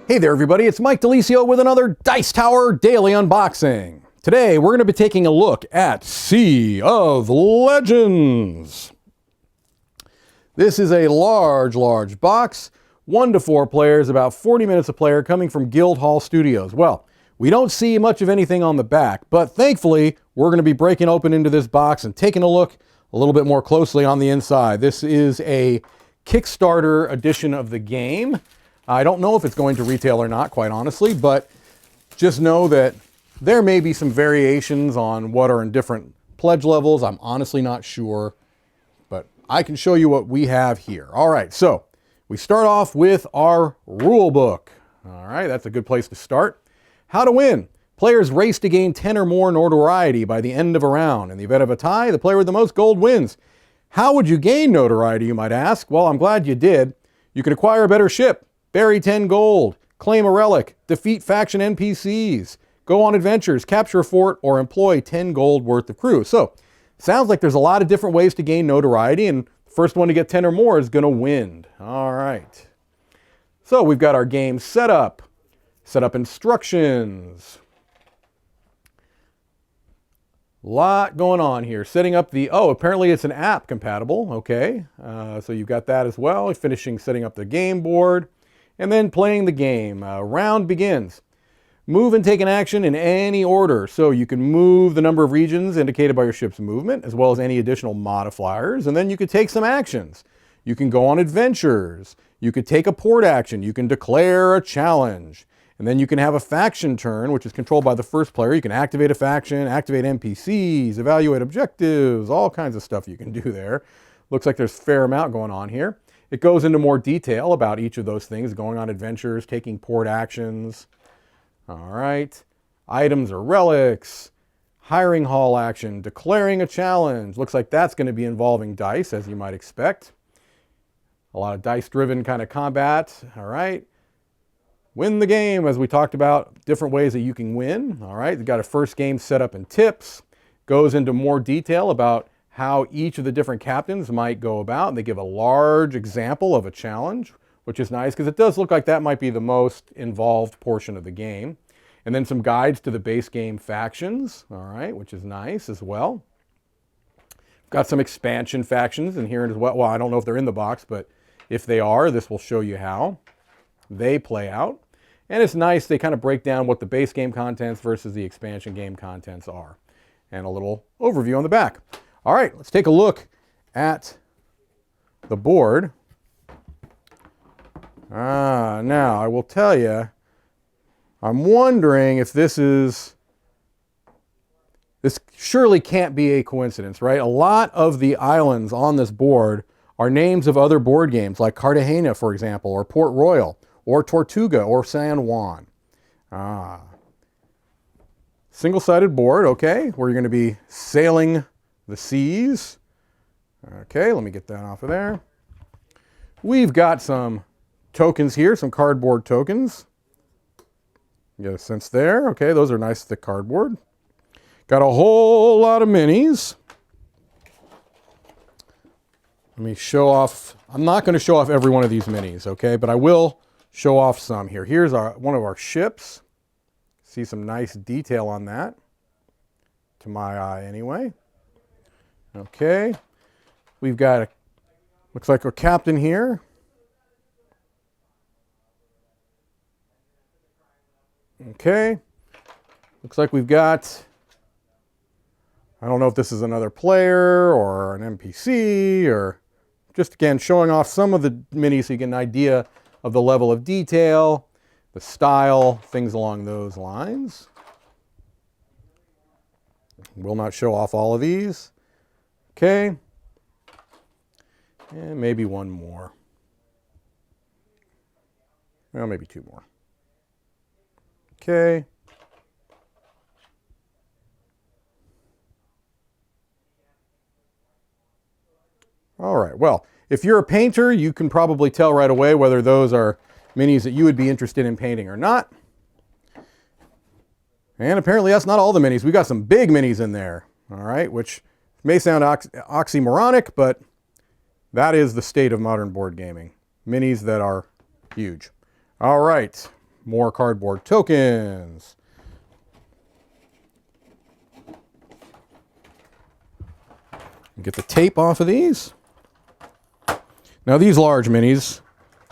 Hey there everybody, it's Mike DeLisio with another Dice Tower Daily Unboxing. Today we're going to be taking a look at Sea of Legends. This is a large box, 1 to 4 players, about 40 minutes a player, coming from Guildhall Studios. Well, we don't see much of anything on the back, but thankfully we're going to be breaking open into this box and taking a look a little bit more closely on the inside. This is a Kickstarter edition of the game. I don't know if it's going to retail or not, quite honestly, but just know that there may be some variations on what are in different pledge levels. I'm honestly not sure, but I can show you what we have here. All right, so we start off with our rule book. All right, that's a good place to start. How to win. Players race to gain 10 or more notoriety by the end of a round. In the event of a tie, the player with the most gold wins. How would you gain notoriety, you might ask? Well, I'm glad you did. You can acquire a better ship, bury 10 gold, claim a relic, defeat faction NPCs, go on adventures, capture a fort, or employ 10 gold worth of crew. So, sounds like there's a lot of different ways to gain notoriety, and the first one to get 10 or more is going to win. All right. So, we've got our game setup instructions. Lot going on here. Setting up the, apparently it's an app compatible. Okay. So you've got that as well. Finishing setting up the game board. And then playing the game. Round begins. Move and take an action in any order. So you can move the number of regions indicated by your ship's movement, as well as any additional modifiers. And then you could take some actions. You can go on adventures. You could take a port action. You can declare a challenge. And then you can have a faction turn, which is controlled by the first player. You can activate a faction, activate NPCs, evaluate objectives, all kinds of stuff you can do there. Looks like there's a fair amount going on here. It goes into more detail about each of those things, going on adventures, taking port actions. All right. Items or relics, hiring hall action, declaring a challenge. Looks like that's going to be involving dice, as you might expect. A lot of dice-driven kind of combat. All right. Win the game, as we talked about, different ways that you can win. All right. You've got a first game setup and tips. Goes into more detail about how each of the different captains might go about. And they give a large example of a challenge, which is nice because it does look like that might be the most involved portion of the game. And then some guides to the base game factions, all right, which is nice as well. Got some expansion factions in here as well. Well, I don't know if they're in the box, but if they are, this will show you how they play out. And it's nice, they kind of break down what the base game contents versus the expansion game contents are. And a little overview on the back. All right, let's take a look at the board. Now, I will tell you, I'm wondering if this surely can't be a coincidence, right? A lot of the islands on this board are names of other board games, like Cartagena, for example, or Port Royal, or Tortuga, or San Juan. Single-sided board, okay, where you're going to be sailing the seas. Okay, let me get that off of there. We've got some tokens here, some cardboard tokens. You get a sense there. Okay, those are nice thick cardboard. Got a whole lot of minis. Let me show off. I'm not going to show off every one of these minis, okay, but I will show off some here. Here's one of our ships. See some nice detail on that, to my eye anyway. Okay, we've got looks like a captain here. Okay, looks like we've got, I don't know if this is another player or an NPC, or just again showing off some of the minis so you get an idea of the level of detail, the style, things along those lines. Will not show off all of these. Okay. And maybe one more. Well, maybe two more. Okay. All right. Well, if you're a painter, you can probably tell right away whether those are minis that you would be interested in painting or not. And apparently that's not all the minis. We got some big minis in there, all right, which may sound oxymoronic, but that is the state of modern board gaming. Minis that are huge. All right, More cardboard tokens. Get the tape off of these. Now these large minis,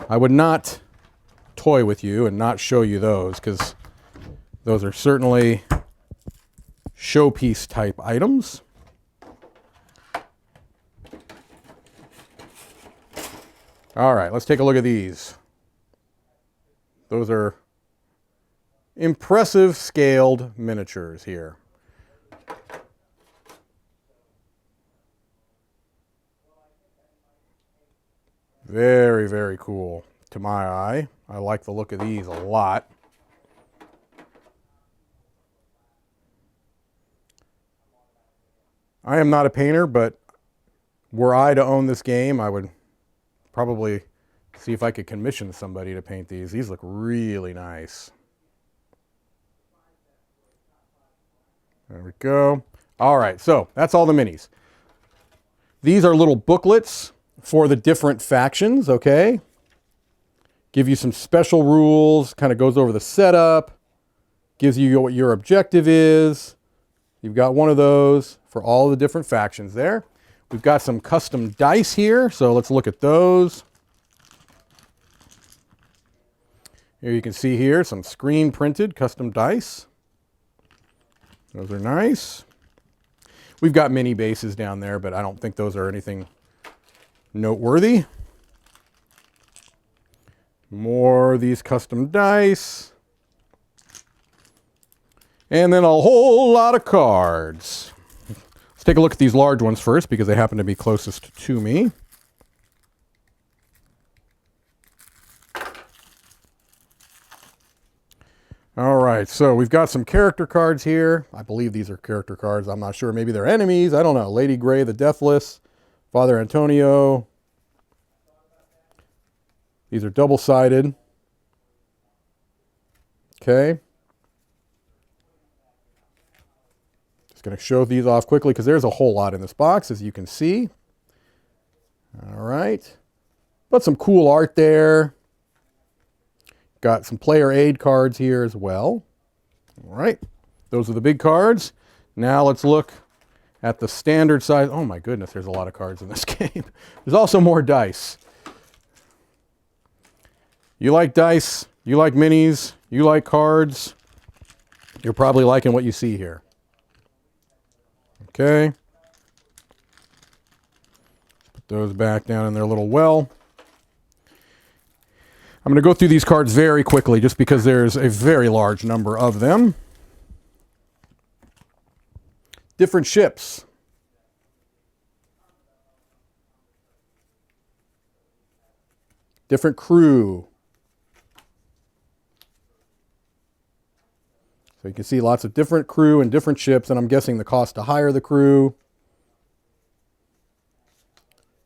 I would not toy with you and not show you those, because those are certainly showpiece type items. All right, let's take a look at these. Those are impressive scaled miniatures here. Very, very cool to my eye. I like the look of these a lot. I am not a painter, but were I to own this game, I would probably see if I could commission somebody to paint these. These look really nice. There we go. All right, so that's all the minis. These are little booklets for the different factions, okay? Give you some special rules, kind of goes over the setup, gives you what your objective is. You've got one of those for all the different factions there. We've got some custom dice here, so let's look at those. Here you can see here some screen printed custom dice. Those are nice. We've got mini bases down there, but I don't think those are anything noteworthy. More of these custom dice. And then a whole lot of cards. Let's take a look at these large ones first because they happen to be closest to me. All right, so we've got some character cards here. I believe these are character cards. I'm not sure. Maybe they're enemies. I don't know. Lady Grey, the Deathless, Father Antonio. These are double-sided. Okay. Just going to show these off quickly because there's a whole lot in this box, as you can see. All right. But some cool art there. Got some player aid cards here as well. All right. Those are the big cards. Now let's look at the standard size. Oh my goodness, there's a lot of cards in this game. There's also more dice. You like dice, you like minis, you like cards, you're probably liking what you see here. Okay. Put those back down in their little well. I'm going to go through these cards very quickly just because there's a very large number of them. Different ships. Different crew. So you can see lots of different crew and different ships, and I'm guessing the cost to hire the crew.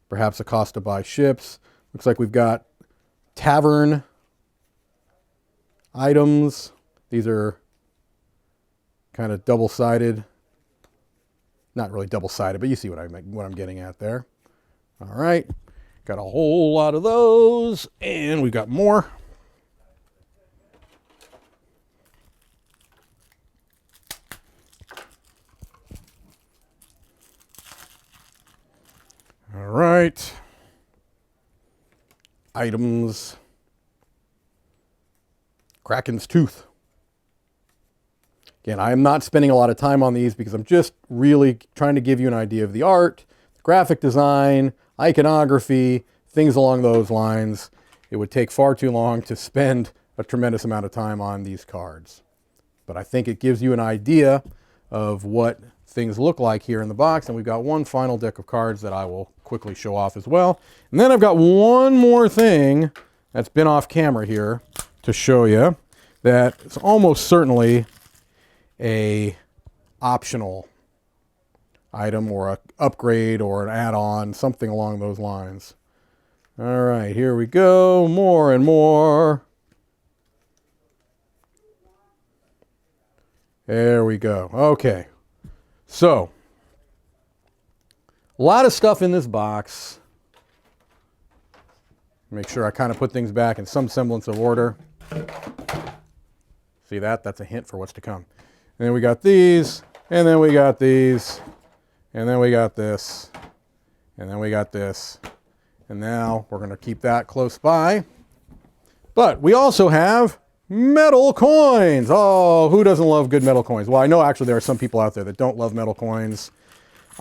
Perhaps the cost to buy ships. Looks like we've got tavern items. These are kind of double-sided. Not really double-sided, but you see what I'm getting at there. All right. Got a whole lot of those, and we've got more. All right. Items. Kraken's Tooth. Again, I am not spending a lot of time on these because I'm just really trying to give you an idea of the art, the graphic design, iconography, things along those lines. It would take far too long to spend a tremendous amount of time on these cards. But I think it gives you an idea of what things look like here in the box. And we've got one final deck of cards that I will quickly show off as well. And then I've got one more thing that's been off camera here to show you that it's almost certainly a optional item or an upgrade or an add-on, something along those lines. All right, here we go. More and more. There we go. Okay. So, a lot of stuff in this box. Make sure I kind of put things back in some semblance of order. See that? That's a hint for what's to come. And then we got these, and then we got these, and then we got this, and then we got this. And now we're going to keep that close by. But we also have metal coins. Oh, who doesn't love good metal coins? Well, I know actually there are some people out there that don't love metal coins.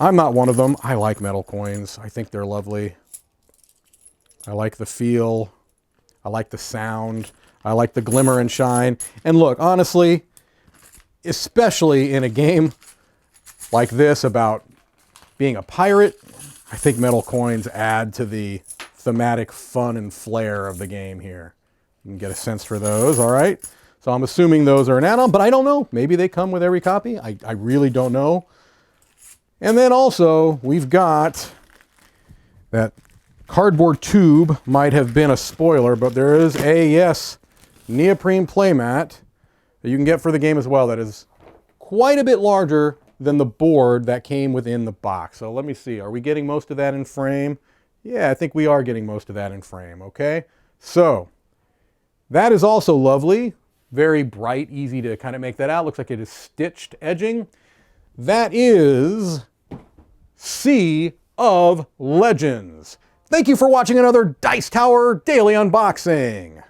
I'm not one of them. I like metal coins. I think they're lovely. I like the feel. I like the sound. I like the glimmer and shine. And look, honestly, especially in a game like this about being a pirate, I think metal coins add to the thematic fun and flair of the game here. You can get a sense for those, all right? So I'm assuming those are an add-on, but I don't know. Maybe they come with every copy. I really don't know. And then also, we've got that cardboard tube. Might have been a spoiler, but there is a, yes, neoprene playmat that you can get for the game as well that is quite a bit larger than the board that came within the box. So let me see. Are we getting most of that in frame? Yeah, I think we are getting most of that in frame, okay? So that is also lovely. Very bright, easy to kind of make that out. Looks like it is stitched edging. That is Sea of Legends. Thank you for watching another Dice Tower Daily Unboxing.